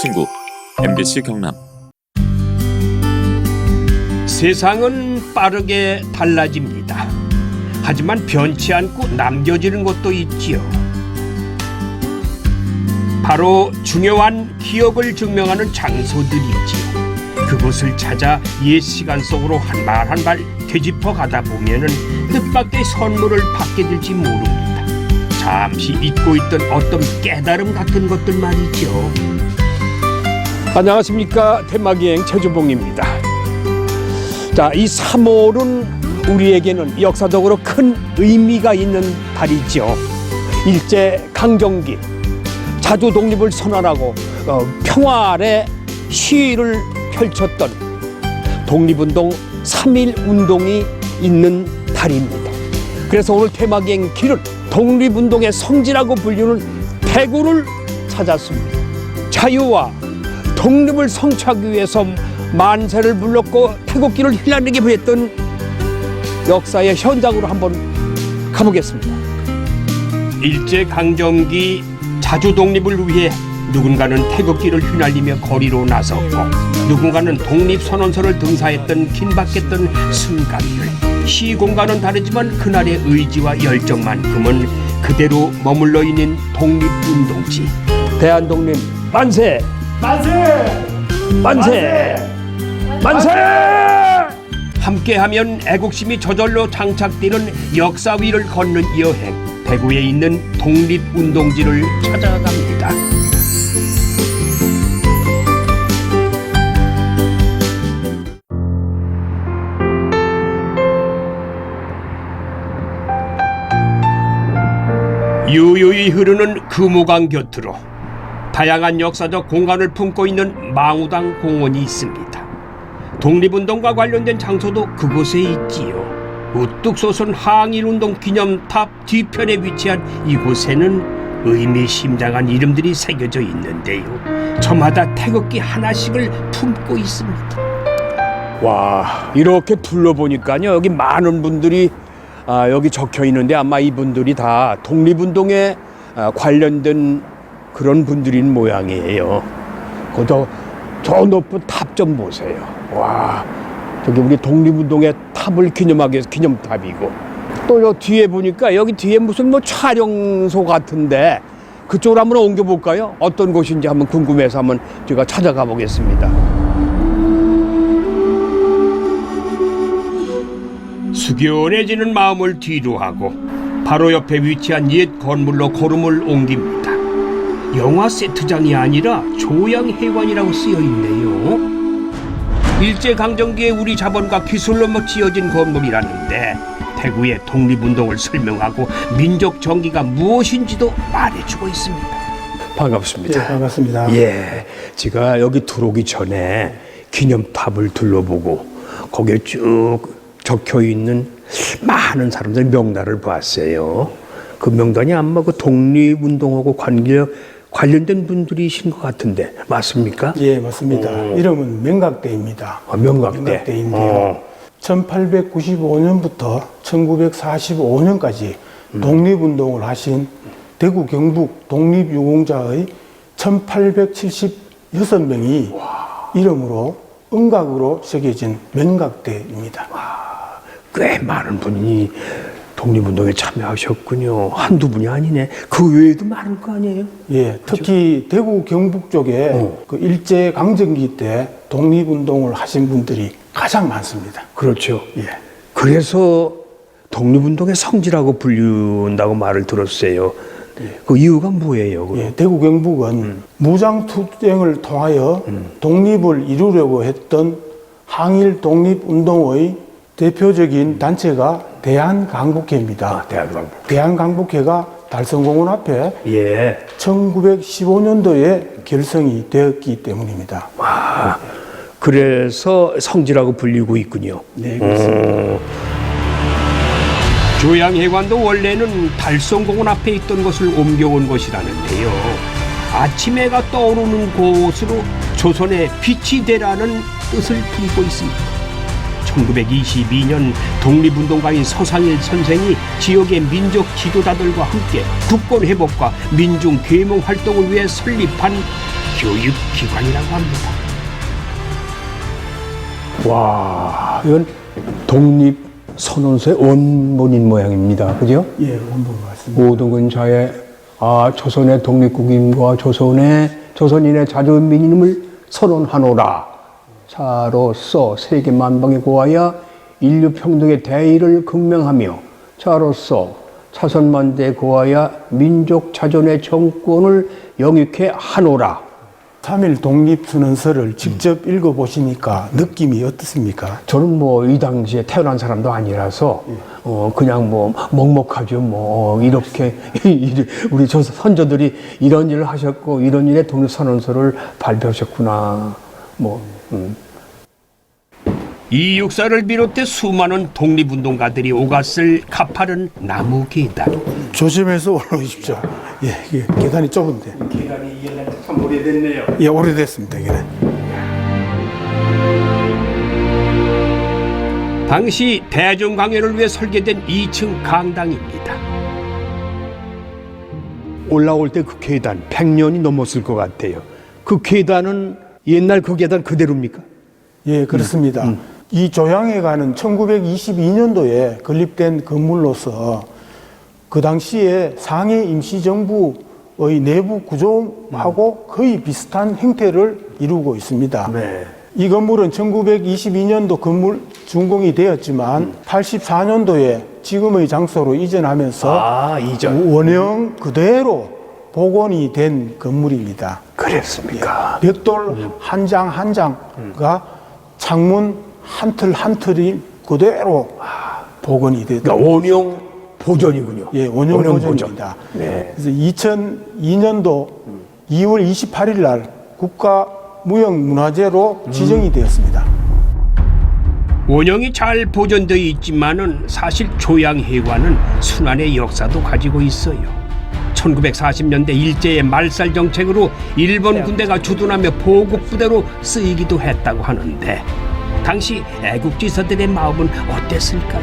친구 MBC 경남. 세상은 빠르게 달라집니다. 하지만 변치 않고 남겨지는 것도 있지요. 바로 중요한 기억을 증명하는 장소들이지요. 그곳을 찾아 옛 시간 속으로 한 발 한 발 되짚어 가다 보면은 뜻밖의 선물을 받게 될지 모릅니다. 잠시 잊고 있던 어떤 깨달음 같은 것들 말이죠. 안녕하십니까, 테마기행 최주봉입니다. 자, 이 3월은 우리에게는 역사적으로 큰 의미가 있는 달이죠. 일제 강점기, 자주 독립을 선언하고 평화 아래 시위를 펼쳤던 독립운동 3.1 운동이 있는 달입니다. 그래서 오늘 테마기행 길은 독립운동의 성지라고 불리는 대구를 찾았습니다. 자유와 독립을 성취하기 위해서 만세를 불렀고 태극기를 휘날리게 했던 역사의 현장으로 한번 가보겠습니다. 일제강점기 자주 독립을 위해 누군가는 태극기를 휘날리며 거리로 나섰고 누군가는 독립선언서를 등사했던 긴박했던 순간들. 시공간은 다르지만 그날의 의지와 열정만큼은 그대로 머물러 있는 독립운동지. 대한독립 만세! 만세! 만세! 만세! 함께하면 애국심이 저절로 장착되는 역사 위를 걷는 여행. 대구에 있는 독립운동지를 찾아갑니다. 유유히 흐르는 금호강 곁으로 다양한 역사적 공간을 품고 있는 망우당 공원이 있습니다. 독립운동과 관련된 장소도 그곳에 있지요. 우뚝 솟은 항일운동 기념탑 뒤편에 위치한 이곳에는 의미심장한 이름들이 새겨져 있는데요. 저마다 태극기 하나씩을 품고 있습니다. 와, 이렇게 둘러보니까요, 여기 많은 분들이 여기 적혀 있는데 아마 이분들이 다 독립운동에 관련된 그런 분들인 모양이에요. 저 높은 탑 좀 보세요. 와, 저기 우리 독립운동의 탑을 기념하기 위해서 기념탑이고, 또 요 뒤에 보니까 여기 뒤에 무슨 뭐 촬영소 같은데 그쪽으로 한번 옮겨볼까요? 어떤 곳인지 한번 궁금해서 한번 제가 찾아가 보겠습니다. 숙연해지는 마음을 뒤로 하고 바로 옆에 위치한 옛 건물로 걸음을 옮깁니다. 영화 세트장이 아니라 조양회관이라고 쓰여 있네요. 일제강점기에 우리 자본과 기술로 지어진 건물이라는데 대구의 독립운동을 설명하고 민족 정기가 무엇인지도 말해주고 있습니다. 반갑습니다. 네, 반갑습니다. 예, 제가 여기 들어오기 전에 기념탑을 둘러보고 거기에 쭉 적혀있는 많은 사람들 명단을 봤어요. 그 명단이 아마 그 독립운동하고 관련된 분들이신 것 같은데 맞습니까? 예, 맞습니다. 이름은 명각대입니다. 명각대. 명각대인데요. 1895년부터 1945년까지 독립운동을 하신 대구 경북 독립유공자의 1876명이 이름으로 음각으로 새겨진 명각대입니다. 꽤 많은 분이 독립운동에 참여하셨군요. 한두 분이 아니네. 그 외에도 많을 거 아니에요? 예, 특히 대구 경북 쪽에 그 일제 강점기 때 독립운동을 하신 분들이 가장 많습니다. 그렇죠. 예. 그래서 독립운동의 성지라고 불린다고 말을 들었어요. 그 이유가 뭐예요? 예, 대구 경북은 무장투쟁을 통하여 독립을 이루려고 했던 항일 독립운동의 대표적인 단체가 대한강북회입니다. 대한강북회가 달성공원 앞에 1915년도에 결성이 되었기 때문입니다. 와, 그래서 성지라고 불리고 있군요. 네, 그렇습니다. 조양회관도 원래는 달성공원 앞에 있던 것을 옮겨온 것이라는데요. 아침 해가 떠오르는 곳으로 조선의 빛이 되라는 뜻을 품고 있습니다. 1922년 독립운동가인 서상일 선생이 지역의 민족 지도자들과 함께 국권 회복과 민중 계몽 활동을 위해 설립한 교육기관이라고 합니다. 와, 이건 독립선언서의 원본인 모양입니다. 그죠? 예, 원본 맞습니다. 모든 근자에 조선의 독립국임과 조선인의 자주민임을 선언하노라. 자로서 세계 만방에 고하여 인류 평등의 대의를 극명하며 자로서 차선만대에 고하여 민족 자존의 정권을 영육해 하노라. 3.1 독립선언서를 직접 읽어보시니까 느낌이 어떻습니까? 저는 뭐 이 당시에 태어난 사람도 아니라서 그냥 뭐 먹먹하죠. 이렇게 우리 선조들이 이런 일을 하셨고 이런 일에 독립선언서를 발표하셨구나. 이 육사를 비롯해 수많은 독립운동가들이 오갔을 가파른 나무 계단. 조심해서 올라오십시오. 예, 이게 계단이 좁은데. 계단이 이해가 참 오래됐네요. 예, 오래됐습니다, 계단. 당시 대중 강연을 위해 설계된 2층 강당입니다. 올라올 때 그 계단 100년이 넘었을 것 같아요. 그 계단은 옛날 그 계단 그대로입니까? 예, 그렇습니다. 이 조양회관은 1922년도에 건립된 건물로서 그 당시에 상해 임시정부의 내부 구조하고 거의 비슷한 형태를 이루고 있습니다. 네. 이 건물은 1922년도 건물 준공이 되었지만 84년도에 지금의 장소로 이전하면서 원형 그대로 복원이 된 건물입니다. 그랬습니까? 벽돌 한 장 한 장과 창문 한 틀 한 틀이 그대로 복원이 됐다. 그러니까 원형 보존이군요. 예, 원형 원형 보존입니다. 보존. 네. 그래서 2002년도 2월 28일 날 국가무형문화재로 지정이 되었습니다. 원형이 잘 보존되어 있지만은 사실 조양회관은 순환의 역사도 가지고 있어요. 1940년대 일제의 말살 정책으로 일본 군대가 주둔하며 보급부대로 쓰이기도 했다고 하는데 당시 애국지사들의 마음은 어땠을까요?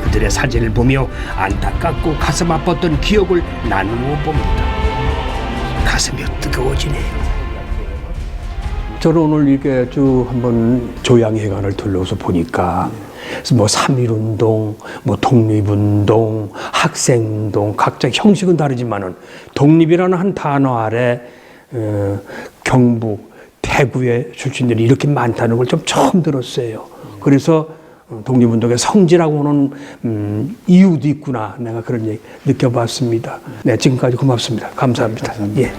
그들의 사진을 보며 안타깝고 가슴 아팠던 기억을 나누어 봅니다. 가슴이 뜨거워지네요. 저는 오늘 이렇게 쭉 한번 조양회관을 둘러서 보니까 뭐 3.1운동, 뭐 독립운동, 학생운동 각자 형식은 다르지만은 독립이라는 한 단어 아래 경북, 대구의 출신들이 이렇게 많다는 걸 좀 처음 들었어요. 그래서 독립운동의 성지라고 하는 이유도 있구나. 내가 그런 얘기 느껴봤습니다. 네, 지금까지 고맙습니다. 감사합니다. 예.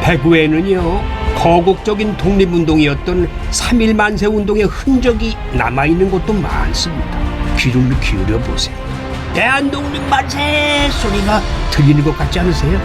대구에는요 거국적인 독립운동이었던 3.1 만세운동의 흔적이 남아있는 곳도 많습니다. 귀를 기울여 보세요. 대한독립 만세 소리가 들리는 것 같지 않으세요?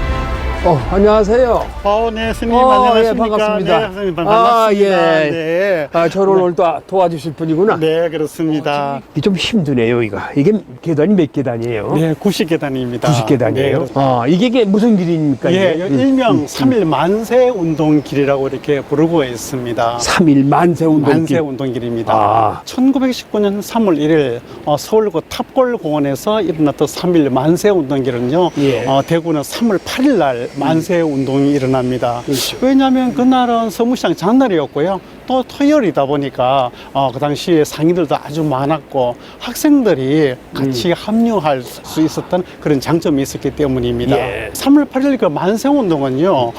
안녕하세요. 네, 스님 안녕하십니까? 예, 반갑습니다. 네, 스님 반갑습니다. 네. 저를 오늘 또 도와주실 분이구나. 네, 그렇습니다. 이게 좀 힘드네요, 이게 계단이 몇 계단이에요? 네, 90계단입니다. 90계단이에요? 네, 이게 무슨 길입니까? 예, 이게? 일명 3.1 만세 운동길이라고 이렇게 부르고 있습니다. 3.1 만세 운동길. 만세 운동길입니다. 1919년 3월 1일 서울구 탑골공원에서 일어났던 3.1 만세 운동길은요, 예. 대구는 3월 8일 날 만세 운동이 일어납니다. 그렇죠. 왜냐하면 그날은 서무시장 장날이었고요. 또 토요일이다 보니까 그 당시에 상인들도 아주 많았고 학생들이 같이 합류할 수 있었던 그런 장점이 있었기 때문입니다. 예. 3월 8일 그 만세 운동은요,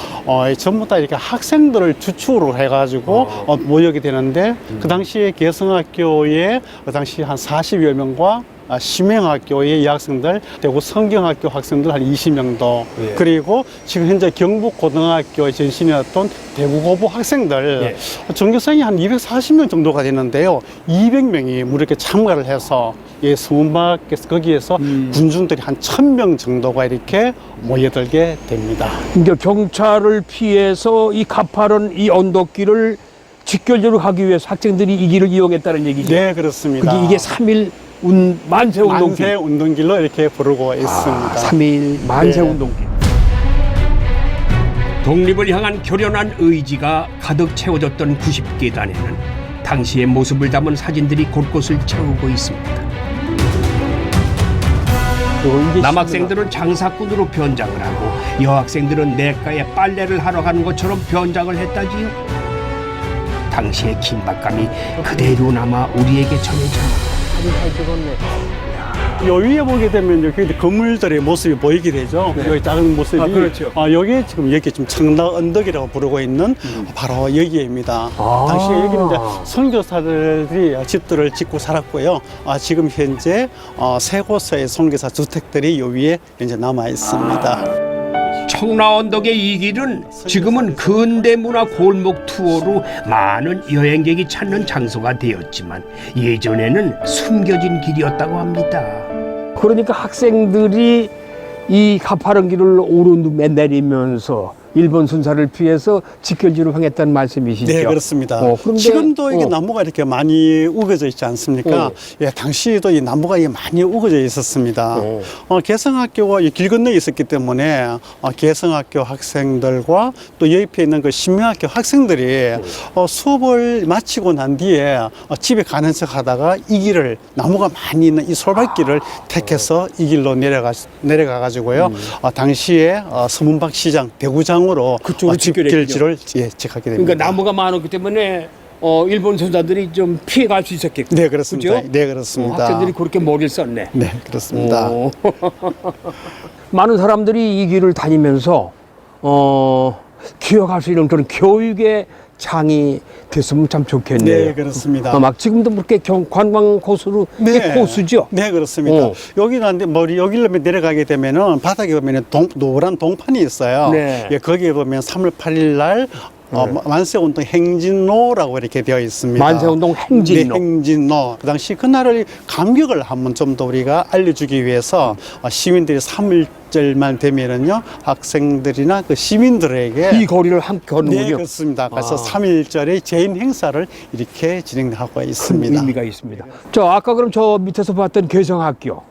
전부 다 이렇게 학생들을 주축으로 해가지고 모여게 되는데 그 당시에 개성학교에 그 당시 한 40여 명과 심행학교의 여학생들, 대구 성경학교 학생들 한 20명도, 예. 그리고 지금 현재 경북고등학교의 전신이었던 대구고부 학생들, 전교생이 한 240명 정도가 되는데요. 200명이 무려 이렇게 참가를 해서 서문밖에서 거기에서 군중들이 한 1000명 정도가 이렇게 모여들게 됩니다. 그러니까 경찰을 피해서 이 가파른 이 언덕길을 직결적으로 가기 위해서 학생들이 이 길을 이용했다는 얘기죠. 네, 그렇습니다. 이게 3.1 만세 운동길. 만세 운동길로 이렇게 부르고 있습니다. 3.1 만세 네. 운동길. 독립을 향한 결연한 의지가 가득 채워졌던 90계단에는 당시의 모습을 담은 사진들이 곳곳을 채우고 있습니다. 이게 남학생들은 장사꾼으로 변장을 하고 여학생들은 냇가에 빨래를 하러 가는 것처럼 변장을 했다지요. 당시의 긴박감이 그대로 남아 우리에게 전해집니다. 요 위에 보게 되면 여기 건물들의 모습이 보이게 되죠. 여기 작은 모습이. 그렇죠. 여기 지금 여기 지금 청라 언덕이라고 부르고 있는 바로 여기입니다. 당시에 여기는 이제 선교사들이 집들을 짓고 살았고요. 지금 현재 세 곳의 선교사 주택들이 요 위에 이제 남아 있습니다. 청라 언덕의 이 길은 지금은 근대문화 골목 투어로 많은 여행객이 찾는 장소가 되었지만 예전에는 숨겨진 길이었다고 합니다. 그러니까 학생들이 이 가파른 길을 오르내리면서 일본 순사를 피해서 직결지로 향했다는 말씀이시죠? 네, 그렇습니다. 그런데, 지금도 이게 나무가 이렇게 많이 우거져 있지 않습니까? 예, 당시에도 이 나무가 이게 많이 우거져 있었습니다. 개성학교가 이 길 건너에 있었기 때문에 개성학교 학생들과 또 옆에 있는 그 신명학교 학생들이 수업을 마치고 난 뒤에 집에 가는 척 하다가 이 길을 나무가 많이 있는 이 솔밭길을 택해서 이 길로 내려가 가지고요. 당시에 서문박 시장 대구장으로 그쪽으로 집길지를 직하게 됩니다. 그러니까 나무가 많았기 때문에 일본 선사들이 좀 피해갈 수 있었겠고. 네, 그렇습니다. 그죠? 네, 그렇습니다. 학생들이 그렇게 머리를 썼네. 네, 그렇습니다. 많은 사람들이 이 길을 다니면서 기억할 수 있는 그런 교육의 장이 됐으면 참 좋겠네요. 네, 그렇습니다. 막 지금도 그렇게 관광 코스로 이게 코스죠. 네, 그렇습니다. 여기는 여기로 내려가게 되면은 바닥에 보면은 노란 동판이 있어요. 네. 예, 거기에 보면 3월 8일 날 만세운동 행진로라고 이렇게 되어 있습니다. 만세운동 행진로. 네, 행진로. 그 당시 그날을 감격을 한번 좀 더 우리가 알려주기 위해서 시민들이 3일절만 되면은요 학생들이나 그 시민들에게 이 거리를 함께 걷는군요. 네, 그렇습니다. 그래서 3일절의 제인 행사를 이렇게 진행하고 있습니다. 의미가 있습니다. 아까 그럼 저 밑에서 봤던 개성학교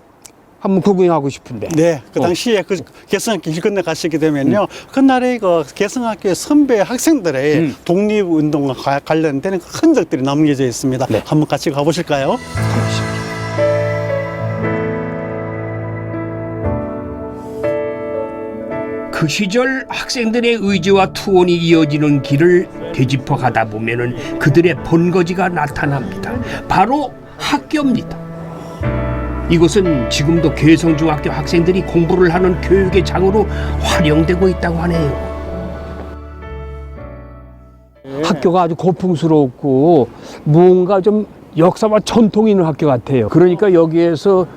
한번 구경하고 싶은데. 네, 그 당시에 그 개성학교 길 건너 가시게 되면요, 그날에 그 개성학교의 선배 학생들의 독립운동과 관련된 흔적들이 남겨져 있습니다. 네. 한번 같이 가보실까요? 그 시절 학생들의 의지와 투혼이 이어지는 길을 되짚어 가다 보면은 그들의 본거지가 나타납니다. 바로 학교입니다. 이곳은 지금도 개성중학교 학생들이 공부를 하는 교육의 장으로 활용되고 있다고 하네요. 학교가 아주 고풍스럽고 뭔가 좀 역사와 전통이 있는 학교 같아요. 그러니까 여기에서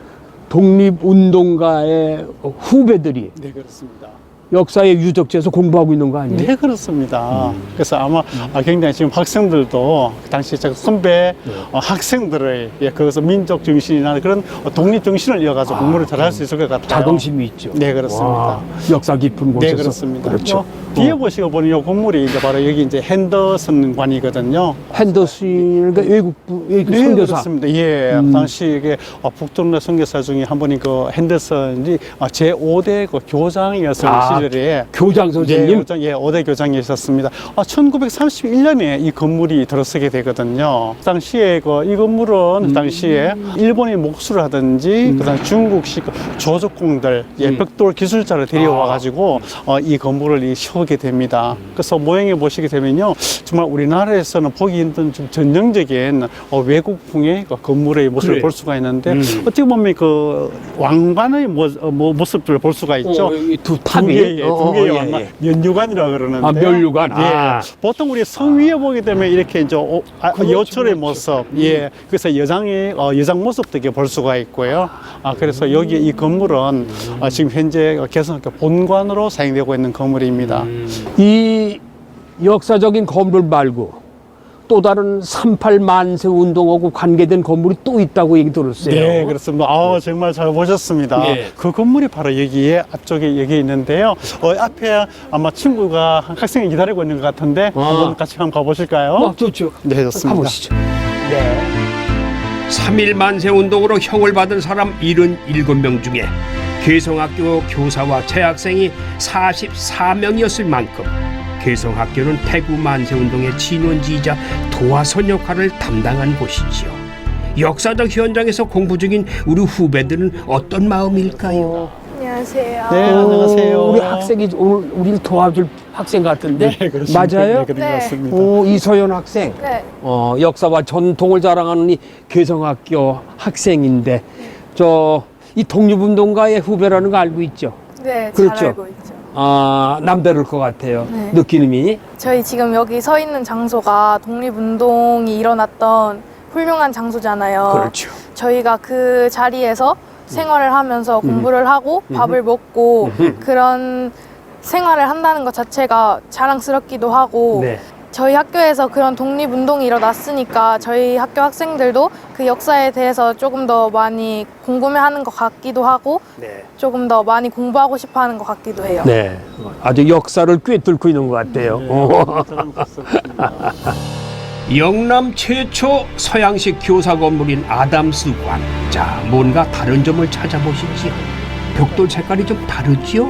독립운동가의 후배들이 네, 그렇습니다. 역사의 유적지에서 공부하고 있는 거 아니에요? 네, 그렇습니다. 그래서 아마 굉장히 지금 학생들도 당시 선배 학생들의 그것은 민족 정신이나 그런 독립 정신을 이어가지고 공부를 잘할 수 있을 것 같아요. 자긍심이 있죠. 네, 그렇습니다. 와, 역사 깊은 곳에서. 네, 그렇습니다. 그렇죠. 뒤에 보시고 보니 이 건물이 이제 바로 여기 이제 핸더슨관이거든요. 핸더슨, 그러니까 외국부 네, 선교사. 그렇습니다. 예, 당시 이게 북동네 선교사 중에 한 분이 그 핸더슨이 제5대 그 교장이었을 시절에 교장 선생님. 예, 5대 교장이셨습니다. 1931년에 이 건물이 들어서게 되거든요. 당시에 이 건물은 당시에 일본이 목수를 하든지 그다음 중국식 조적공들, 벽돌 기술자를 데려와 가지고 이 건물을 세우게 됩니다. 그래서 모형에 보시게 되면요, 정말 우리나라에서는 보기 힘든 좀 전형적인 외국풍의 건물의 모습을 볼 수가 있는데 어떻게 보면 그 왕관의 모습들을 볼 수가 있죠. 두 탑이. 두 개의 왕관, 면류관이라고 그러는데. 면류관. 보통 우리 성 위에 보게 되면 이렇게 이제 여철의 모습, 그래서 여장 모습도 이렇게 볼 수가 있고요. 그래서 여기 이 건물은 지금 현재 개성학교 본관으로 사용되고 있는 건물입니다. 이 역사적인 건물 말고 또 다른 38 만세 운동하고 관계된 건물이 또 있다고 얘기 들었어요. 네, 그렇습니다. 정말 잘 보셨습니다. 그 건물이 바로 여기에 앞쪽에 여기 있는데요. 앞에 아마 친구가 학생이 기다리고 있는 것 같은데 한번 같이 한번 가보실까요? 좋죠. 네, 좋습니다. 가보시죠. 네. 3.1 만세 운동으로 형을 받은 사람 77명 중에 개성학교 교사와 재학생이 44명이었을 만큼 개성학교는 태구 만세운동의 진원지이자 도화선 역할을 담당한 곳이지요. 역사적 현장에서 공부 중인 우리 후배들은 어떤 마음일까요? 안녕하세요. 네, 안녕하세요. 우리 학생이 오늘 우리를 도와줄 학생 같은데? 네, 그렇습니다. 맞아요? 네, 그런 것 네. 같습니다. 이소연 학생. 네. 역사와 전통을 자랑하는 이 개성학교 학생인데, 이 독립운동가의 후배라는 거 알고 있죠? 네, 그렇죠. 잘 알고 있죠. 남다를 것 같아요. 네. 느낌이. 저희 지금 여기 서 있는 장소가 독립운동이 일어났던 훌륭한 장소잖아요. 그렇죠. 저희가 그 자리에서 생활을 하면서 공부를 하고 밥을 먹고 그런 생활을 한다는 것 자체가 자랑스럽기도 하고 네. 저희 학교에서 그런 독립운동이 일어났으니까 저희 학교 학생들도 그 역사에 대해서 조금 더 많이 궁금해하는 것 같기도 하고 네. 조금 더 많이 공부하고 싶어하는 것 같기도 해요. 네. 아주 역사를 꿰뚫고 있는 것 같아요. 영남 최초 서양식 교사 건물인 아담스관. 자, 뭔가 다른 점을 찾아보시지요. 벽돌 색깔이 좀 다르지요?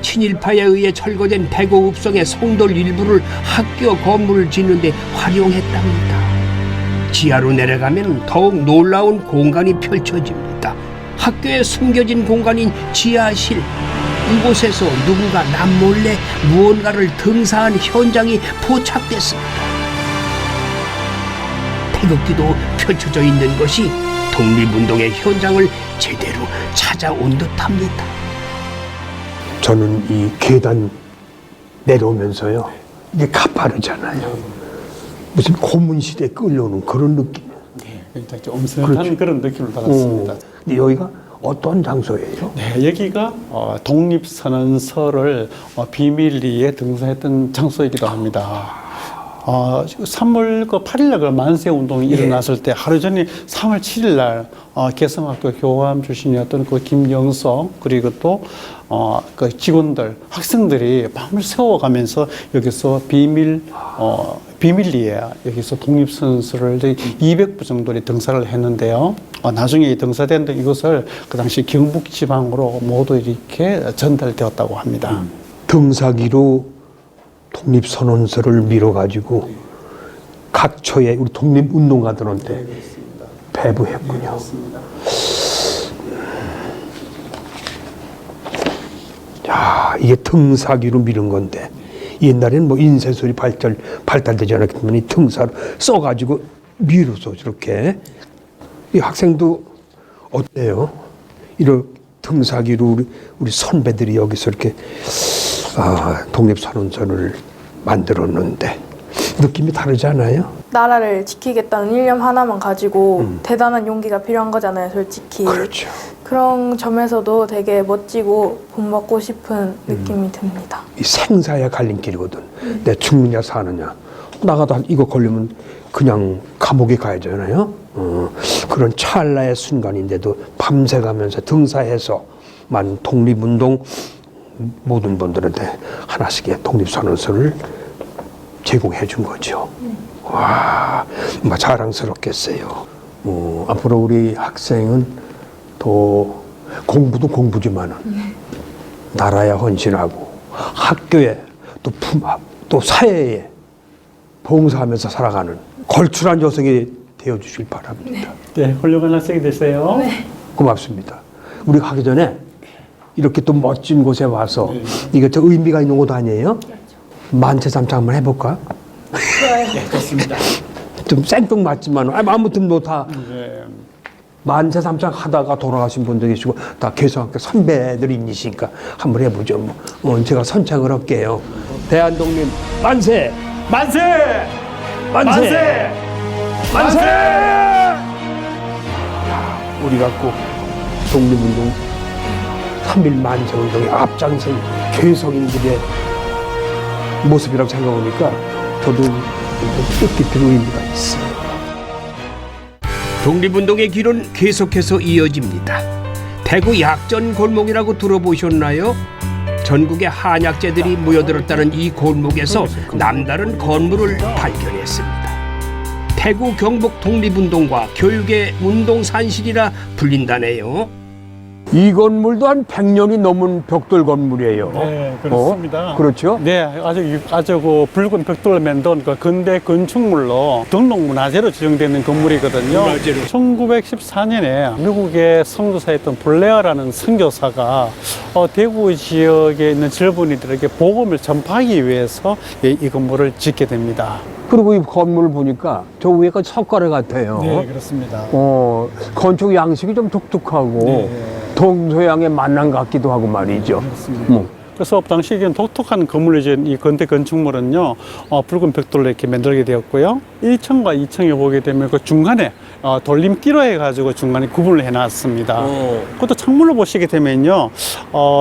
친일파에 의해 철거된 대구 읍성의 성돌 일부를 학교 건물을 짓는데 활용했답니다. 지하로 내려가면 더욱 놀라운 공간이 펼쳐집니다. 학교에 숨겨진 공간인 지하실. 이곳에서 누군가 남몰래 무언가를 등사한 현장이 포착됐습니다. 태극기도 펼쳐져 있는 것이 독립운동의 현장을 제대로 찾아온 듯합니다. 저는 이 계단 내려오면서요, 이게 가파르잖아요. 무슨 고문시대에 끌려오는 그런 느낌. 굉장히 좀 엄선한 그렇죠. 그런 느낌을 받았습니다. 근데 여기가 어떤 장소예요? 네, 여기가 독립선언서를 비밀리에 등사했던 장소이기도 합니다. 3월 8일날 만세 운동이 일어났을 때 하루 전에 3월 7일 날 개성학교 교감 출신이었던 그 김영석 그리고 또 그 직원들 학생들이 밤을 새워가면서 여기서 비밀리에 여기서 독립선서를 200부 정도의 등사를 했는데요. 나중에 이 등사된 이것을 그 당시 경북지방으로 모두 이렇게 전달되었다고 합니다. 등사기로 독립선언서를 밀어가지고 각처에 우리 독립운동가들한테 배부했군요. 야, 이게 등사기로 밀은 건데 옛날에는 뭐 인쇄술이 발달되지 않았기 때문에 이 등사로 써가지고 밀어서 저렇게. 이 학생도 어때요? 이런 등사기로 우리 선배들이 여기서 이렇게 독립선언서를 만들었는데 느낌이 다르지 않아요? 나라를 지키겠다는 일념 하나만 가지고 대단한 용기가 필요한 거잖아요, 솔직히. 그렇죠. 그런 점에서도 되게 멋지고 본받고 싶은 느낌이 듭니다. 이 생사의 갈림길이거든. 내가 죽느냐 사느냐. 나가도 이거 걸리면 그냥 감옥에 가야잖아요. 그런 찰나의 순간인데도 밤새 가면서 등사해서만 독립운동 모든 분들한테 하나씩의 독립선언서를 제공해 준 거죠. 와, 정말 자랑스럽겠어요. 앞으로 우리 학생은 또 공부도 공부지만은 나라에 헌신하고 학교에 또 사회에 봉사하면서 살아가는 걸출한 여성이 되어주실 바랍니다. 네, 훌륭한 학생이 되세요. 네. 고맙습니다. 우리 가기 전에 이렇게 또 멋진 곳에 와서 이게 저 의미가 있는 곳 아니에요? 만세삼창 한번 해볼까? 좋아요. 좋습니다. 좀 생뚱맞지만 아무튼 뭐 다 네. 만세삼창 하다가 돌아가신 분도 계시고 다 개성학교 선배들이시니까 한번 해보죠. 제가 선창을 할게요. 대한독립 만세! 만세! 만세! 만세! 우리가 꼭 독립운동 3.1 만세운동의 앞장선 개성인들의 모습이라고 생각하니까 저도 뜻깊은 의미가 있어요. 독립운동의 길은 계속해서 이어집니다. 대구 약전 골목이라고 들어보셨나요? 전국의 한약재들이 모여들었다는 이 골목에서 남다른 건물을 발견했습니다. 대구 경북 독립운동과 교육의 운동산실이라 불린다네요. 이 건물도 한 100년이 넘은 벽돌 건물이에요. 네, 그렇습니다. 그렇죠? 네, 아주 그 붉은 벽돌로 만든 그 근대 건축물로 등록문화재로 지정되는 건물이거든요. 1914년에 미국의 선교사였던 블레어라는 선교사가 대구 지역에 있는 젊은이들에게 복음을 전파하기 위해서 이 건물을 짓게 됩니다. 그리고 이 건물을 보니까 저 위에가 석가래 같아요. 네, 그렇습니다. 건축 양식이 좀 독특하고 동서양의 만남 같기도 하고 말이죠. 그렇습니다. 그래서 당시 이게 독특한 건물이 이 건대 건축물은요, 붉은 벽돌로 이렇게 만들게 되었고요. 1층과 2층에 보게 되면 그 중간에 돌림기로 해가지고 중간에 구분을 해놨습니다. 그것도 창문을 보시게 되면요,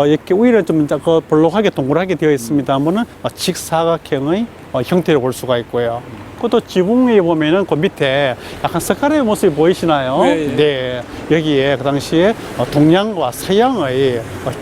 이렇게 위를 좀 볼록하게 동그랗게 되어 있습니다만은 직사각형의 형태를 볼 수가 있고요. 그것도 지붕 위에 보면은 그 밑에 약간 석가래의 모습이 보이시나요? 네. 여기에 그 당시에 동양과 서양의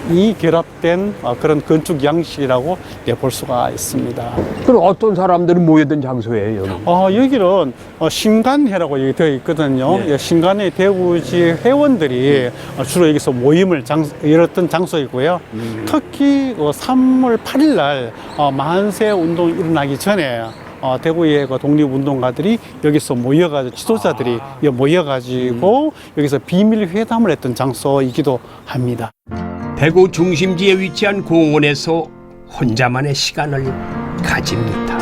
이 결합된 그런 건축 양식이라고 볼 수가 있습니다. 그럼 어떤 사람들이 모여든 장소예요? 여기는 신간회라고 여기 되어 있거든요. 신간회 대구지 회원들이 주로 여기서 모임을 열었던 장소이고요. 특히 3월 8일 날 만세 운동이 일어나기 전에 대구의 독립운동가들이 여기서 모여가지고 지도자들이 모여가지고 여기서 비밀 회담을 했던 장소이기도 합니다. 대구 중심지에 위치한 공원에서 혼자만의 시간을 가집니다.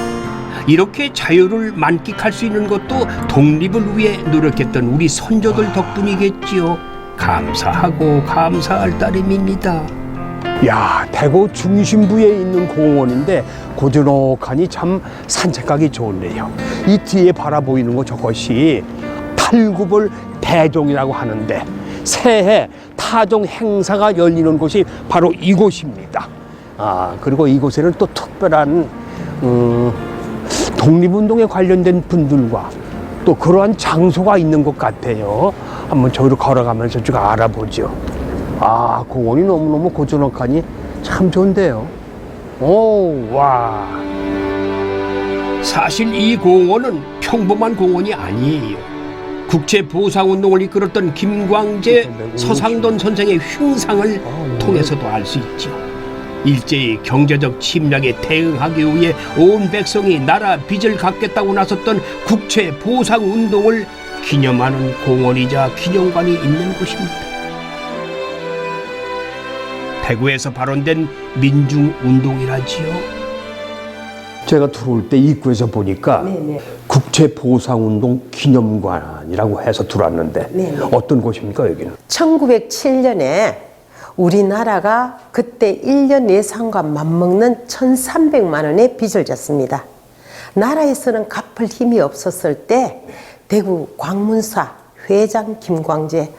이렇게 자유를 만끽할 수 있는 것도 독립을 위해 노력했던 우리 선조들 덕분이겠지요. 감사하고 감사할 따름입니다. 야, 대구 중심부에 있는 공원인데 고즈넉하니 참 산책하기 좋네요. 이 뒤에 바라보이는 거 저것이 탈구벌 대종이라고 하는데 새해 타종 행사가 열리는 곳이 바로 이곳입니다. 그리고 이곳에는 또 특별한 독립운동에 관련된 분들과 또 그러한 장소가 있는 것 같아요. 한번 저기로 걸어가면서 쭉 알아보죠. 공원이 너무너무 고즈넉하니 참 좋은데요. 와. 사실 이 공원은 평범한 공원이 아니에요. 국제보상운동을 이끌었던 김광재, 서상돈 선생의 흉상을 통해서도 알 수 있죠. 일제히 경제적 침략에 대응하기 위해 온 백성이 나라 빚을 갚겠다고 나섰던 국제보상운동을 기념하는 공원이자 기념관이 있는 곳입니다. 대구에서 발원된 민중운동이라지요. 제가 들어올 때 입구에서 보니까 국제보상운동 기념관이라고 해서 들어왔는데 어떤 곳입니까 여기는? 1907년에 우리나라가 그때 1년 예산과 맞먹는 1,300만 원의 빚을 졌습니다. 나라에서는 갚을 힘이 없었을 때 대구 광문사 회장 김광재,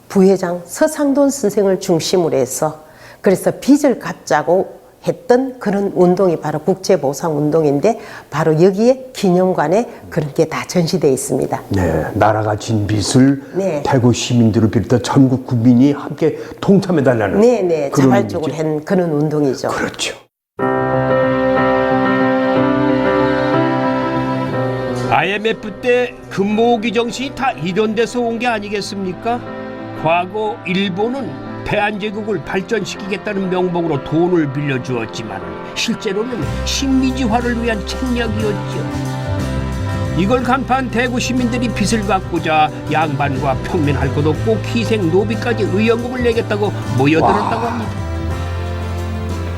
부회장 서상돈 선생을 중심으로 해서 그래서 빚을 갚자고 했던 그런 운동이 바로 국제보상운동인데 바로 여기에 기념관에 그런 게 다 전시되어 있습니다. 네, 나라가 진 빚을 대구 시민들을 비롯해 전국 국민이 함께 동참해달라는 네네, 그런 자발적으로 의미죠. 한 그런 운동이죠. 그렇죠. IMF 때 금모으기 정신이 다 이런 데서 온 게 아니겠습니까? 과거 일본은 대한제국을 발전시키겠다는 명목으로 돈을 빌려주었지만 실제로는 식민지화를 위한 책략이었죠. 이걸 간파한 대구 시민들이 빚을 갚고자 양반과 평면할 것 없고 희생 노비까지 의연금을 내겠다고 모여들었다고 합니다.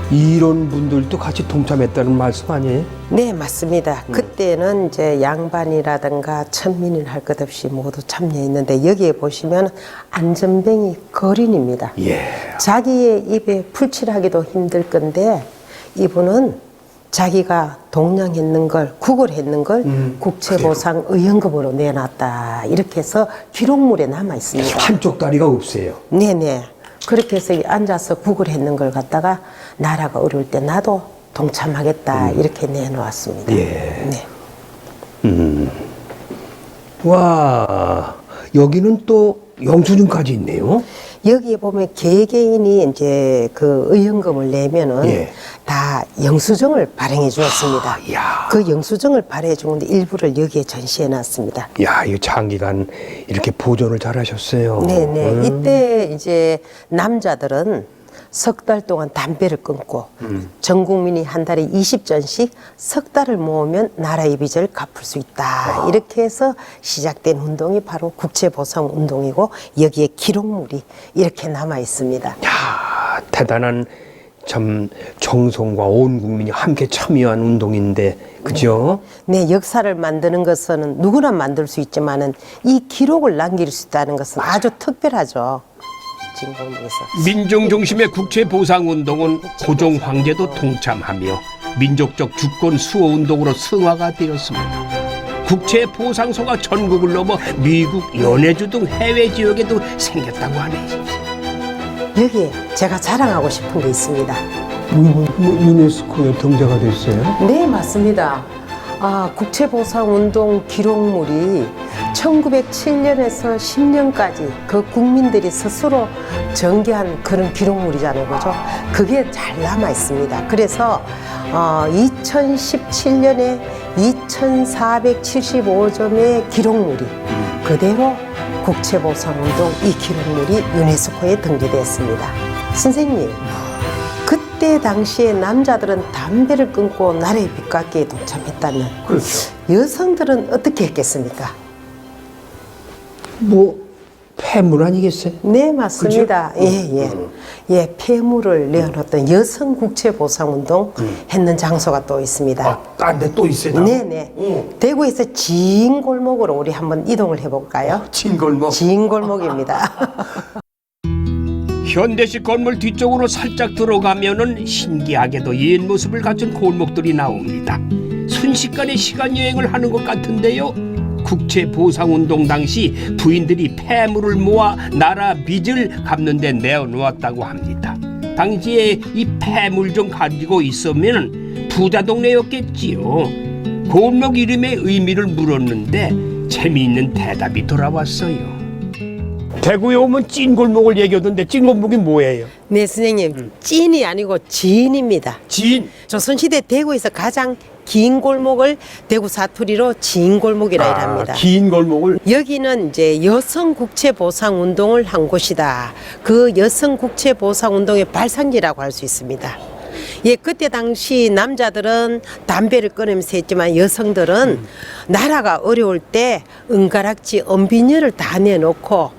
이런 분들도 같이 동참했다는 말씀 아니에요? 네, 맞습니다. 그때는 이제 양반이라든가 천민을 할 것 없이 모두 참여했는데 여기에 보시면 안전뱅이 거린입니다. 자기의 입에 풀칠하기도 힘들 건데 이분은 자기가 동량했는 걸, 구걸했는 걸 국채보상 의연금으로 내놨다. 이렇게 해서 기록물에 남아 있습니다. 한쪽 다리가 없어요. 네네. 그렇게 해서 앉아서 구걸했는 걸 갖다가 나라가 어려울 때 나도 동참하겠다. 이렇게 내놓았습니다. 네. 와, 여기는 또 영수증까지 있네요. 여기에 보면 개개인이 이제 그 의연금을 내면은 예. 다 영수증을 발행해 주었습니다. 야. 그 영수증을 발행해 주는데 일부를 여기에 전시해 놨습니다. 야, 이거 장기간 이렇게 보존을 잘 하셨어요. 네네. 이때 이제 남자들은 석 달 동안 담배를 끊고 전 국민이 한 달에 20전씩 석 달을 모으면 나라의 빚을 갚을 수 있다. 이렇게 해서 시작된 운동이 바로 국채보상운동이고 여기에 기록물이 이렇게 남아 있습니다. 야, 대단한 참 정성과 온 국민이 함께 참여한 운동인데, 그죠? 네, 역사를 만드는 것은 누구나 만들 수 있지만은 이 기록을 남길 수 있다는 것은 아주 특별하죠. 진공에서. 민중 중심의 국채보상운동은 고종 황제도 동참하며 민족적 주권 수호 운동으로 승화가 되었습니다. 국채보상소가 전국을 넘어 미국, 연해주 등 해외 지역에도 생겼다고 하네요. 여기에 제가 자랑하고 싶은 게 있습니다. 유네스코에 등재가 됐어요? 네, 맞습니다. 국채보상운동 기록물이 1907년에서 10년까지 그 국민들이 스스로 전개한 그런 기록물이잖아요, 그죠? 그게 잘 남아 있습니다. 그래서 2017년에 2,475점의 기록물이 그대로 국채보상운동 이 기록물이 유네스코에 등재됐습니다. 선생님, 그때 당시에 남자들은 담배를 끊고 나라의 빚 갚기에 동참했다면 그렇죠. 여성들은 어떻게 했겠습니까? 뭐 폐물 아니겠어요? 네, 맞습니다. 예, 폐물을 내어놓던 여성 국채보상운동 했는 장소가 또 있습니다. 딴 데 또 있어요? 네네. 대구에서 지인 골목으로 우리 한번 이동을 해볼까요? 진골목. 지인 골목입니다. 현대식 건물 뒤쪽으로 살짝 들어가면은 신기하게도 옛 모습을 갖춘 골목들이 나옵니다. 순식간에 시간 여행을 하는 것 같은데요. 국채보상운동 당시 부인들이 폐물을 모아 나라 빚을 갚는 데 내어놓았다고 합니다. 당시에 이 폐물 좀 가지고 있으면 부자 동네였겠지요. 골목 이름의 의미를 물었는데 재미있는 대답이 돌아왔어요. 대구에 오면 찐골목을 얘기하던데 찐골목이 뭐예요? 네, 선생님. 찐이 아니고 지인입니다. 진. 조선시대 대구에서 가장 긴 골목을 대구 사투리로 지인골목이라 이랍니다. 긴 골목을. 여기는 이제 여성 국채 보상 운동을 한 곳이다. 그 여성 국채 보상 운동의 발상지라고 할 수 있습니다. 예, 그때 당시 남자들은 담배를 끊으면서 했지만 여성들은 나라가 어려울 때 은가락지 은비녀를 다 내놓고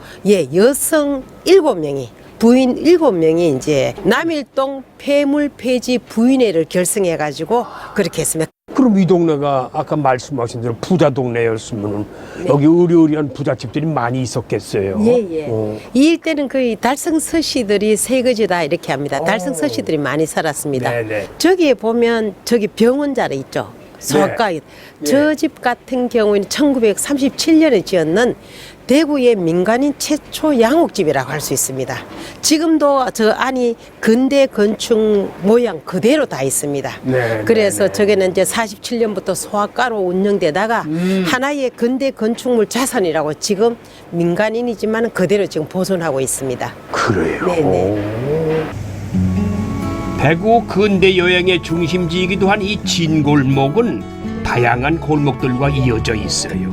여성 7명이 부인 7명이 이제 남일동 폐물 폐지 부인회를 결성해 가지고 그렇게 했습니다. 그럼 이 동네가 아까 말씀하신 대로 부자 동네였으면 여기 의리의리한 부잣집들이 많이 있었겠어요. 이 일대는 거의 달성 서씨들이 세거지다 이렇게 합니다. 달성 서씨들이 많이 살았습니다. 네네. 저기에 보면 저기 병원자로 있죠. 소아과. 저 집 같은 경우에는 1937년에 지었는 대구의 민간인 최초 양옥집이라고 할 수 있습니다. 지금도 저 안이 근대 건축 모양 그대로 다 있습니다. 그래서 저게는 이제 47년부터 소아과로 운영되다가 하나의 근대 건축물 자산이라고 지금 민간인이지만 그대로 지금 보존하고 있습니다. 그래요. 네네. 대구 근대 여행의 중심지이기도 한 이 진골목은 다양한 골목들과 이어져 있어요.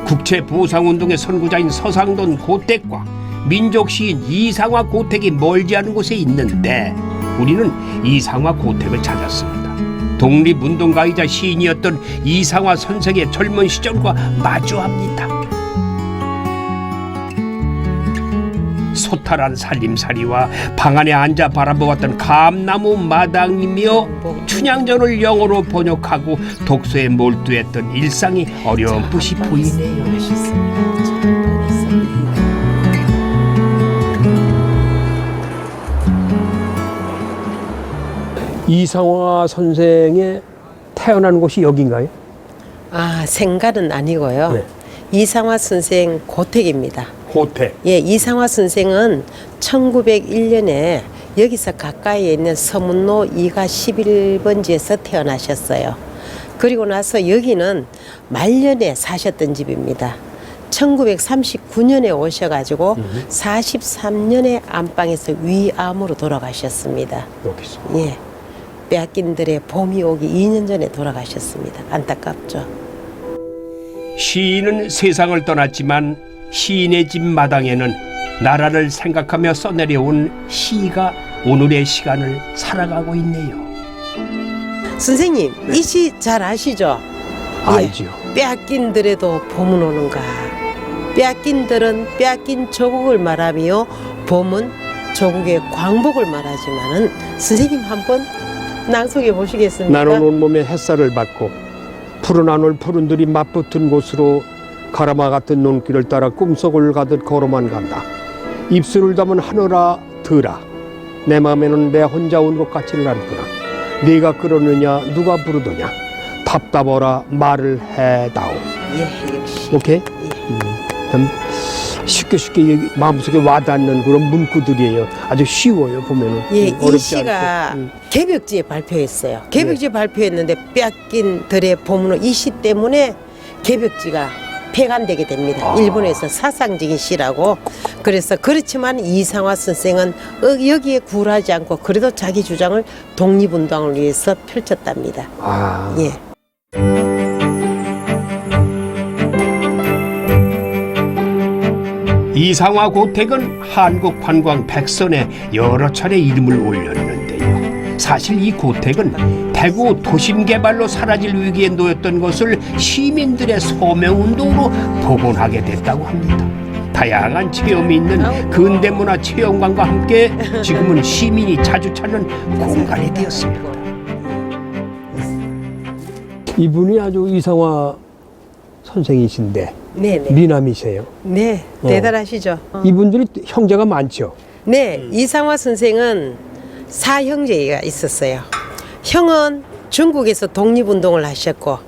국채보상운동의 선구자인 서상돈 고택과 민족시인 이상화 고택이 멀지 않은 곳에 있는데 우리는 이상화 고택을 찾았습니다. 독립운동가이자 시인이었던 이상화 선생의 젊은 시절과 마주합니다. 소탈한 살림살이와 방 안에 앉아 바라보았던 감나무 마당이며 춘향전을 영어로 번역하고 독서에 몰두했던 일상이 어렴풋이 보이네요. 이상화 선생의 태어난 곳이 여긴가요? 생가는 아니고요. 네. 이상화 선생 고택입니다. 고택. 예, 이상화 선생은 1901년에 여기서 가까이에 있는 서문로 2가 11번지에서 태어나셨어요. 그리고 나서 여기는 말년에 사셨던 집입니다. 1939년에 오셔가지고 43년에 안방에서 위암으로 돌아가셨습니다. 여기서. 예, 빼앗긴들의 봄이 오기 2년 전에 돌아가셨습니다. 안타깝죠. 시인은 세상을 떠났지만 시인의 집 마당에는 나라를 생각하며 써내려온 시가 오늘의 시간을 살아가고 있네요. 선생님, 이 시 잘 아시죠? 알지요. 빼앗긴들에도 봄은 오는가. 빼앗긴들은 빼앗긴 조국을 말하며 봄은 조국의 광복을 말하지만은 선생님 한번 낭송해 보시겠습니까? 나는 온몸에 햇살을 받고 푸른 하늘 푸른 들이 맞붙은 곳으로 가라마 같은 눈길을 따라 꿈속을 가듯 걸어만 간다. 입술을 담은 하늘아 들아 내 마음에는 내 혼자 온 것 같지는 않구나. 네가 그러느냐 누가 부르더냐 답답하라 말을 해다오. 예, 역시. 오케이? 참 쉽게 마음속에 와닿는 그런 문구들이에요. 아주 쉬워요 보면은. 예, 이 어렵지 시가 않고. 개벽지에 발표했어요. 개벽지에 발표했는데 빼앗긴 들의 봄으로 이 시 때문에 개벽지가 폐간되게 됩니다. 일본에서 사상적인 시라고. 그래서 그렇지만 이상화 선생은 여기에 굴하지 않고 그래도 자기 주장을 독립운동을 위해서 펼쳤답니다. 아. 예. 이상화 고택은 한국관광 백선에 여러 차례 이름을 올렸는데요. 사실 이 고택은 대구 도심 개발로 사라질 위기에 놓였던 것을 시민들의 서명운동으로 복원하게 됐다고 합니다. 다양한 체험이 있는 근대문화 체험관과 함께 지금은 시민이 자주 찾는 공간이 되었습니다. 이분이 아주 이상화 선생이신데 네네. 미남이세요. 네, 대단하시죠. 이분들이 형제가 많죠. 네, 이상화 선생은 사형제가 있었어요. 형은 중국에서 독립운동을 하셨고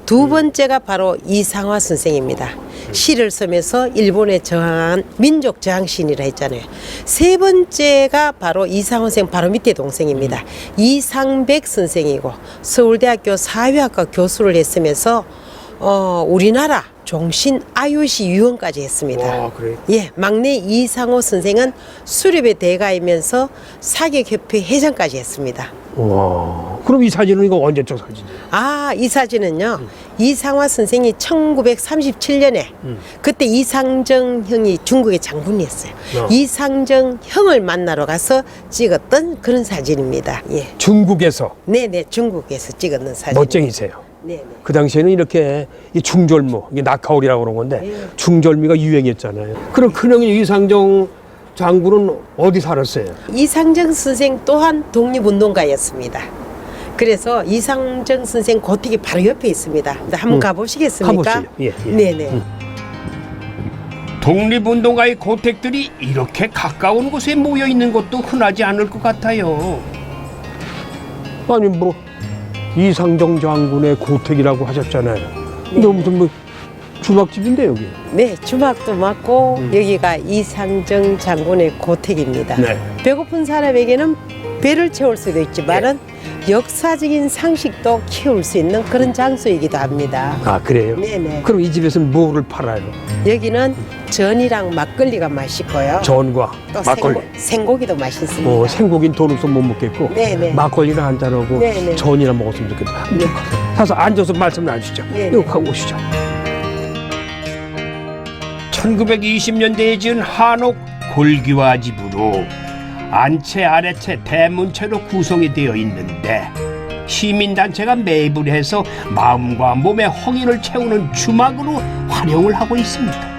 두 번째가 바로 이상화 선생입니다. 시를 쓰면서 일본에 저항한 민족 저항신이라 했잖아요. 세 번째가 바로 이상화 선생 바로 밑에 동생입니다. 이상백 선생이고 서울대학교 사회학과 교수를 했으면서 우리나라 종신 IOC 위원까지 했습니다. 와, 그래요? 예, 막내 이상호 선생은 수렵의 대가이면서 사격협회 회장까지 했습니다. 와, 그럼 이 사진은 이거 언제적 사진이에요? 아, 이 사진은요, 이상화 선생이 1937년에 그때 이상정 형이 중국의 장군이었어요. 이상정 형을 만나러 가서 찍었던 그런 사진입니다. 예, 중국에서 네네, 중국에서 찍었는 사진. 멋쟁이세요. 네네. 그 당시에는 이렇게 이 중절모, 이게 낙하울이라고 그런 건데 중절미가 유행했잖아요. 그럼 큰형이 이상정 장군은 어디 살았어요? 이상정 선생 또한 독립운동가였습니다. 그래서 이상정 선생 고택이 바로 옆에 있습니다. 한번 가보시겠습니까? 가보시죠. 예, 예. 네네. 독립운동가의 고택들이 이렇게 가까운 곳에 모여 있는 것도 흔하지 않을 것 같아요. 아니 뭐 이상정 장군의 고택이라고 하셨잖아요. 근데 무슨 뭐 주막집인데 여기. 네, 주막도 맞고 여기가 이상정 장군의 고택입니다. 네. 배고픈 사람에게는 배를 채울 수도 있지만은 역사적인 상식도 키울 수 있는 그런 장소이기도 합니다. 아 그래요? 네네. 그럼 이 집에서는 뭐를 팔아요? 여기는 전이랑 막걸리가 맛있고요. 전과 또 막걸리. 생고기도 맛있습니다. 생고기는 돈 없어 못 먹겠고 네네. 막걸리는 한잔하고 네네. 전이나 먹었으면 좋겠다. 가서 앉아서 말씀 나누시죠. 네네. 여기 가고 오시죠. 1920년대에 지은 한옥 골기와 집으로 안채 아래채 대문채로 구성이 되어 있는데 시민단체가 매입을 해서 마음과 몸의 허기를 채우는 주막으로 활용을 하고 있습니다.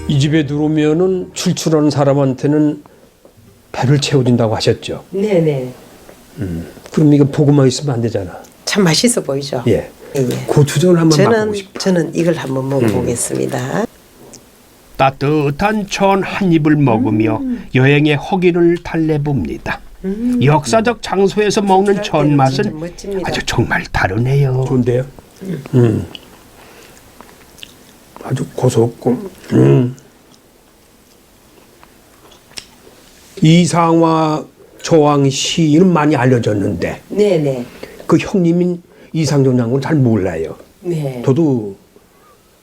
이 집에 들어오면은 출출하는 사람한테는 배를 채워준다고 하셨죠. 네네. 그럼 이거 보고만 있으면 안 되잖아. 참 맛있어 보이죠? 예. 예. 고추전을 한번 맛보고 싶어. 저는 이걸 한번 먹어보겠습니다. 따뜻한 전 한 입을 먹으며 여행의 허기를 달래봅니다. 역사적 장소에서 먹는 전 맛은 진짜 멋집니다. 아주 정말 다르네요. 좋은데요? 아주 고소했고. 이상화 조항 시인은 많이 알려졌는데 네네. 그 형님인 이상정 장군 잘 몰라요. 네. 저도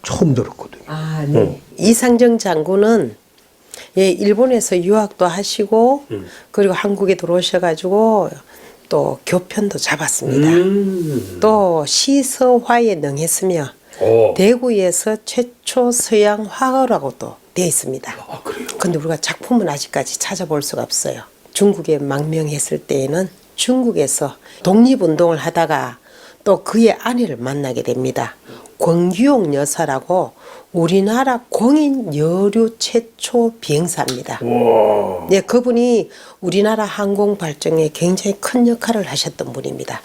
처음 들었거든요. 아, 네. 이상정 장군은 예, 일본에서 유학도 하시고 그리고 한국에 들어오셔가지고 또 교편도 잡았습니다. 또 시서화에 능했으며 대구에서 최초 서양 화가라고도 되어 있습니다. 아, 그래요? 근데 우리가 작품은 아직까지 찾아볼 수가 없어요. 중국에 망명했을 때에는 중국에서 독립운동을 하다가 또 그의 아내를 만나게 됩니다. 권규용 여사라고 우리나라 공인 여류 최초 비행사입니다. 네, 그분이 우리나라 항공 발전에 굉장히 큰 역할을 하셨던 분입니다.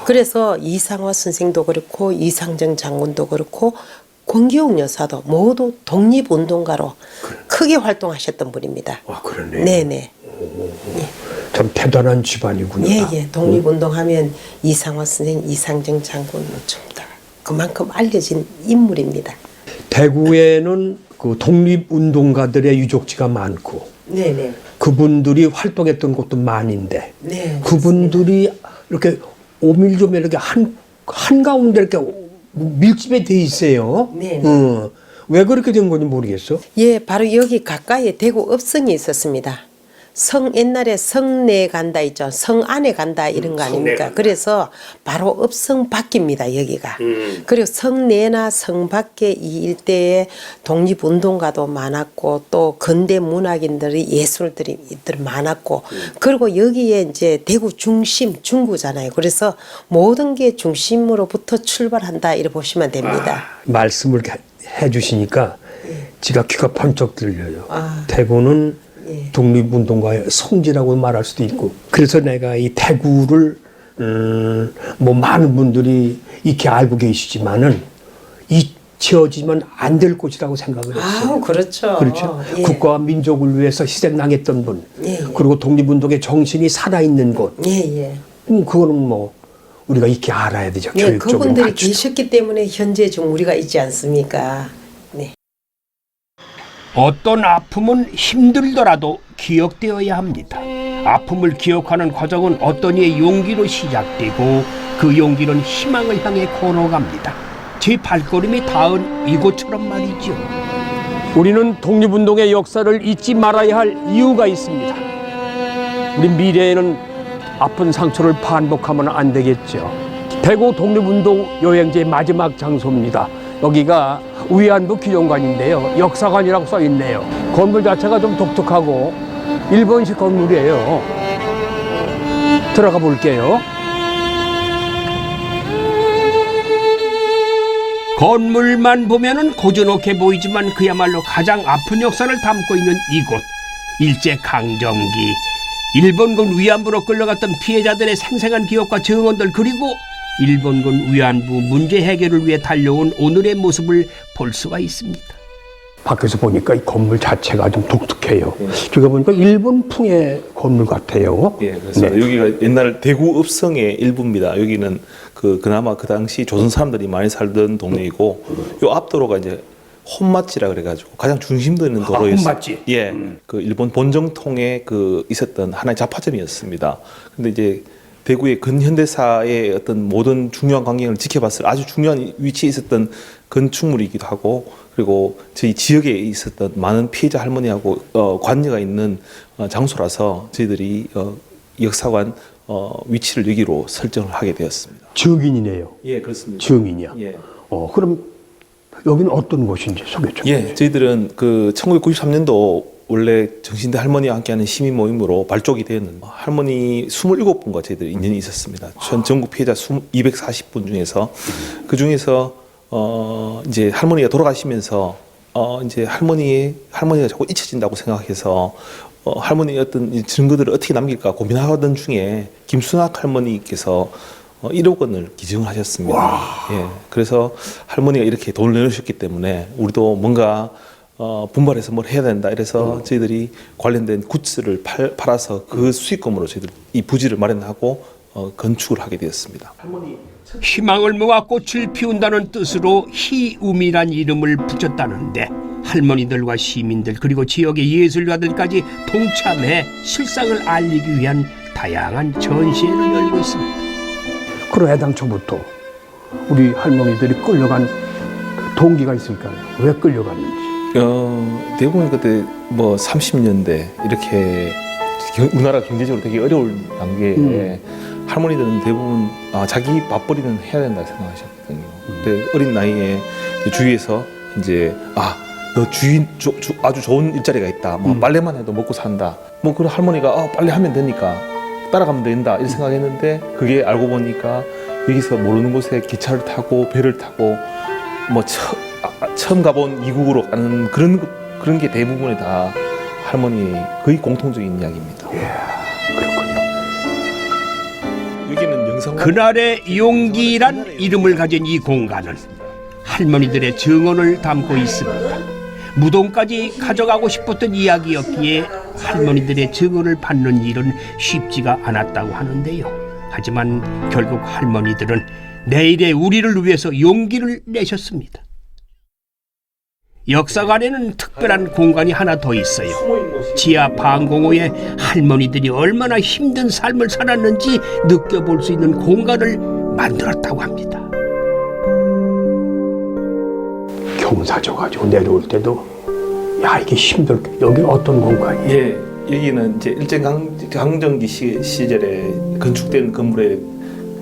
그래서 이상화 선생도 그렇고 이상정 장군도 그렇고 권규용 여사도 모두 독립운동가로 크게 활동하셨던 분입니다. 아, 그러네. 네네. 참 대단한 집안이군요. 예. 독립운동하면 이상화 선생, 이상정 장군은 전부 다 그만큼 알려진 인물입니다. 대구에는 그 독립운동가들의 유적지가 많고 네네. 그분들이 활동했던 곳도 많은데 네. 그분들이 이렇게 오밀조밀 이렇게 한가운데 이렇게 밀집에 돼 있어요. 네. 왜 그렇게 된 건지 모르겠어. 예, 바로 여기 가까이에 대구 업성이 있었습니다. 옛날에 성내 간다 있죠. 성 안에 간다 이런 거 아닙니까? 그래서 바로 업성 밖입니다, 여기가. 그리고 성내나 성 밖에 이 일대에 독립운동가도 많았고 또 근대 문학인들이 예술들이 많았고 그리고 여기에 이제 대구 중심 중구잖아요. 그래서 모든 게 중심으로부터 출발한다 이렇게 보시면 됩니다. 말씀을 해주시니까 지가 귀가 번쩍 들려요. 아. 대구는 예. 독립운동가의 성지라고 말할 수도 있고 그래서 내가 이 대구를 뭐 많은 분들이 익히 알고 계시지만은 잊혀지면 안 될 곳이라고 생각을 했어요. 아, 그렇죠. 그렇죠. 예. 국가와 민족을 위해서 희생당했던 분, 예. 그리고 독립운동의 정신이 살아있는 곳. 예. 그거는 뭐 우리가 익히 알아야 되죠. 예, 교육적으로 그분들이 갖추고. 계셨기 때문에 현재 좀 우리가 있지 않습니까? 네. 어떤 아픔은 힘들더라도 기억되어야 합니다. 아픔을 기억하는 과정은 어떤 이의 용기로 시작되고 그 용기는 희망을 향해 걸어갑니다. 제 발걸음이 닿은 이곳처럼 말이죠. 우리는 독립운동의 역사를 잊지 말아야 할 이유가 있습니다. 우리 미래에는 아픈 상처를 반복하면 안 되겠죠. 대구 독립운동 여행지의 마지막 장소입니다. 여기가 위안부 기념관인데요. 역사관이라고 써 있네요. 건물 자체가 좀 독특하고 일본식 건물이에요. 들어가 볼게요. 건물만 보면은 고즈넉해 보이지만 그야말로 가장 아픈 역사를 담고 있는 이곳. 일제 강점기 일본군 위안부로 끌려갔던 피해자들의 생생한 기억과 증언들 그리고 일본군 위안부 문제 해결을 위해 달려온 오늘의 모습을 볼 수가 있습니다. 밖에서 보니까 이 건물 자체가 좀 독특해요. 제가 보니까 일본풍의 건물 같아요. 예, 그래서 여기가 옛날 대구 읍성의 일부입니다. 여기는 그나마 그 당시 조선 사람들이 많이 살던 동네이고, 요 앞도로가 이제 혼마지라 그래가지고 가장 중심도 있는 도로였어요. 혼마지. 예, 그 일본 본정통에 있었던 하나의 잡화점이었습니다. 근데 이제 대구의 근현대사의 어떤 모든 중요한 광경을 지켜봤을 아주 중요한 위치에 있었던 건축물이기도 하고, 그리고 저희 지역에 있었던 많은 피해자 할머니하고 관계가 있는 장소라서 저희들이 역사관 위치를 여기로 설정을 하게 되었습니다. 증인이네요. 예, 그렇습니다. 증인이야. 예. 그럼 여기는 어떤 곳인지 소개 좀. 예, 저희들은 1993년도 원래 정신대 할머니와 함께하는 시민 모임으로 발족이 되었는데 할머니 27분과 저희들이 인연이 있었습니다. 전 전국 피해자 240분 중에서 그 중에서 이제 할머니가 돌아가시면서 이제 할머니가 자꾸 잊혀진다고 생각해서 할머니의 어떤 증거들을 어떻게 남길까 고민하던 중에 김순학 할머니께서 1억 원을 기증을 하셨습니다. 예, 그래서 할머니가 이렇게 돈을 내놓으셨기 때문에 우리도 뭔가 분발해서 뭘 해야 된다. 이래서 저희들이 관련된 굿즈를 팔아서 그 수익금으로 저희들 이 부지를 마련하고 건축을 하게 되었습니다. 희망을 모아 꽃을 피운다는 뜻으로 희움이란 이름을 붙였다는데 할머니들과 시민들 그리고 지역의 예술가들까지 동참해 실상을 알리기 위한 다양한 전시회를 열고 있습니다. 그럼 애당초부터 우리 할머니들이 끌려간 그 동기가 있을까요? 왜 끌려갔는지. 대부분 그때 뭐 30년대 이렇게 우리나라 경제적으로 되게 어려운 단계에 할머니들은 대부분 자기 맞벌이는 해야 된다 생각하셨거든요. 근데 어린 나이에 주위에서 이제 너 주인 아주 좋은 일자리가 있다. 뭐 빨래만 해도 먹고 산다. 뭐 그런 할머니가 빨래 하면 되니까 따라가면 된다 이런 생각했는데 그게 알고 보니까 여기서 모르는 곳에 기차를 타고 배를 타고 뭐 처음 가본 이국으로 가는 그런 게 대부분이 다 할머니 거의 공통적인 이야기입니다. 그렇군요. 여기는 영상 그날의 용기란 이름을 가진 이 공간은 할머니들의 증언을 담고 있습니다. 무덤까지 가져가고 싶었던 이야기였기에 할머니들의 증언을 받는 일은 쉽지가 않았다고 하는데요. 하지만 결국 할머니들은 내일의 우리를 위해서 용기를 내셨습니다. 역사관에는 특별한 공간이 하나 더 있어요. 지하 방공호에 할머니들이 얼마나 힘든 삶을 살았는지 느껴볼 수 있는 공간을 만들었다고 합니다. 경사져 가지고 내려올 때도 이게 힘들게. 여기 어떤 공간이에요? 예, 여기는 이제 일제강점기 시절에 건축된 건물에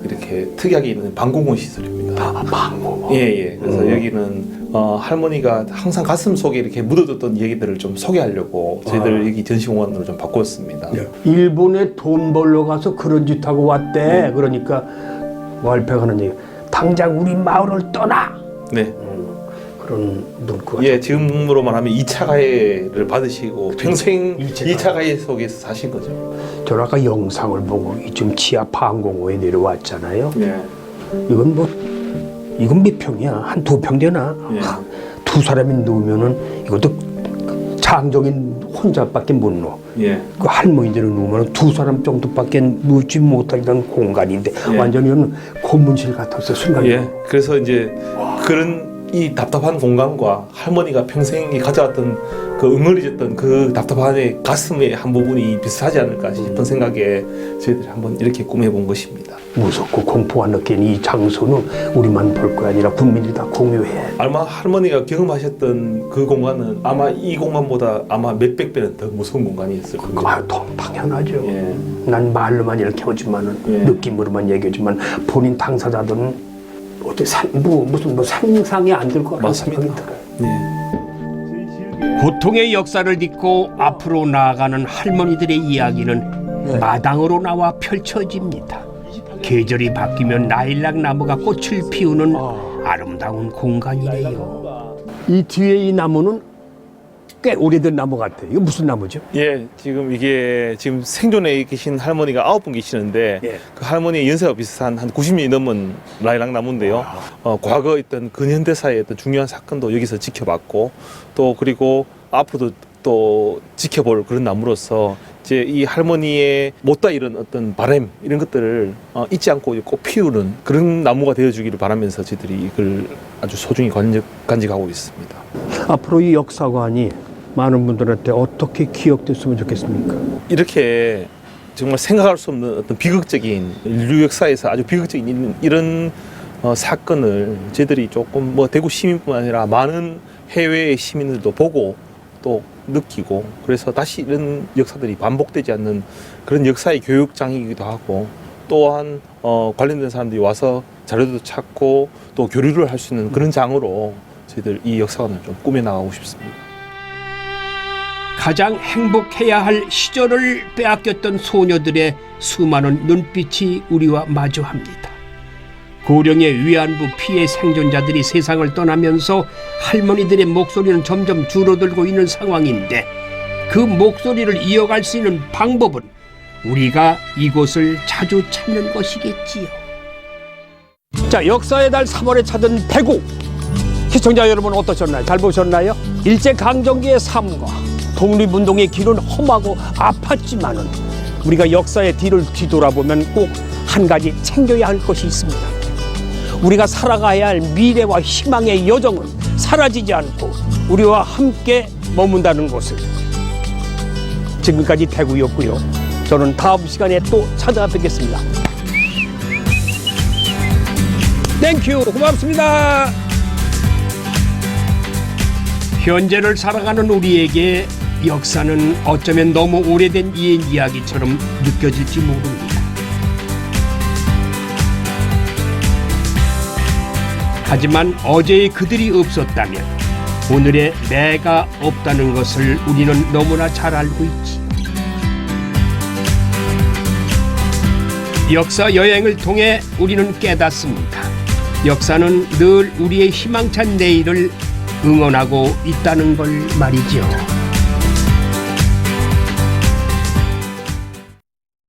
이렇게 특이하게 있는 방공호 시설입니다. 방공호. 예. 그래서 여기는 할머니가 항상 가슴 속에 이렇게 묻어뒀던 얘기들을 좀 소개하려고 저희들 여기 전시공간으로 좀 바꿨습니다. 일본에 돈 벌러 가서 그런 짓 하고 왔대. 그러니까 월패가 하는 얘기. 당장 우리 마을을 떠나. 네. 그런 문구가. 예, 지금으로 말하면 2차 가해를 받으시고 평생 2차 가해 속에서 사신 거죠. 저 아까 영상을 보고 지금 지하 방공호에 내려왔잖아요. 예. 이건 몇 평이야? 한 2평 되나? 예. 두 사람이 누우면은 이것도 장정인 혼자밖에 못 누워. 예. 그 할머니들은 누우면 두 사람 정도밖에 누우지 못하는 공간인데 예. 완전히 고문실 같았어 순간. 예. 그래서 이제 그런 이 답답한 공간과 할머니가 평생이 가져왔던 그 응어리졌던 그 답답한 가슴의 한 부분이 비슷하지 않을까 싶은 생각에 저희들이 한번 이렇게 꾸며본 것입니다. 무섭고 공포가 느낀 이 장소는 우리만 볼 거 아니라 국민들이 다 공유해. 아마 할머니가 경험하셨던 그 공간은 아마 이 공간보다 아마 몇백 배는 더 무서운 공간이었을 겁니다. 당연하죠. 예. 난 말로만 이렇게 하지만은 예. 느낌으로만 얘기하지만 본인 당사자들은 어떻게 무슨 상상이 안 될 거라는 생각이 들어요. 예. 고통의 역사를 딛고 앞으로 나아가는 할머니들의 이야기는 마당으로 나와 펼쳐집니다. 계절이 바뀌면 라일락 나무가 꽃을 피우는 아름다운 공간이래요. 이 뒤에 이 나무는 꽤 오래된 나무 같아요. 이거 무슨 나무죠? 예, 지금 이게 지금 생존에 계신 할머니가 9분 계시는데 예. 그 할머니의 연세가 비슷한 한 90년이 넘은 라일락 나무인데요. 과거 있던 근현대사의 어떤 중요한 사건도 여기서 지켜봤고 또 그리고 앞으로도 또 지켜볼 그런 나무로서 이제 이 할머니의 못다 이런 어떤 바람 이런 것들을 잊지 않고 꼭 피우는 그런 나무가 되어주기를 바라면서 저희들이 이걸 아주 소중히 간직하고 있습니다. 앞으로 이 역사관이 많은 분들한테 어떻게 기억됐으면 좋겠습니까? 이렇게 정말 생각할 수 없는 어떤 비극적인 인류 역사에서 아주 비극적인 이런 사건을 저희들이 조금 뭐 대구 시민뿐만 아니라 많은 해외의 시민들도 보고 또 느끼고 그래서 다시 이런 역사들이 반복되지 않는 그런 역사의 교육장이기도 하고 또한 관련된 사람들이 와서 자료도 찾고 또 교류를 할 수 있는 그런 장으로 저희들 이 역사관을 좀 꾸며나가고 싶습니다. 가장 행복해야 할 시절을 빼앗겼던 소녀들의 수많은 눈빛이 우리와 마주합니다. 고령의 위안부 피해 생존자들이 세상을 떠나면서 할머니들의 목소리는 점점 줄어들고 있는 상황인데 그 목소리를 이어갈 수 있는 방법은 우리가 이곳을 자주 찾는 것이겠지요. 자, 역사의 달 3월에 찾은 대구. 시청자 여러분 어떠셨나요? 잘 보셨나요? 일제강점기의 삶과 독립운동의 길은 험하고 아팠지만은 우리가 역사의 뒤를 뒤돌아보면 꼭 한 가지 챙겨야 할 것이 있습니다. 우리가 살아가야 할 미래와 희망의 여정은 사라지지 않고 우리와 함께 머문다는 것을. 지금까지 대구였고요. 저는 다음 시간에 또 찾아뵙겠습니다. 땡큐 고맙습니다. 현재를 살아가는 우리에게 역사는 어쩌면 너무 오래된 옛 이야기처럼 느껴질지 모릅니다. 하지만 어제의 그들이 없었다면 오늘의 내가 없다는 것을 우리는 너무나 잘 알고 있지. 역사 여행을 통해 우리는 깨닫습니다. 역사는 늘 우리의 희망찬 내일을 응원하고 있다는 걸 말이죠.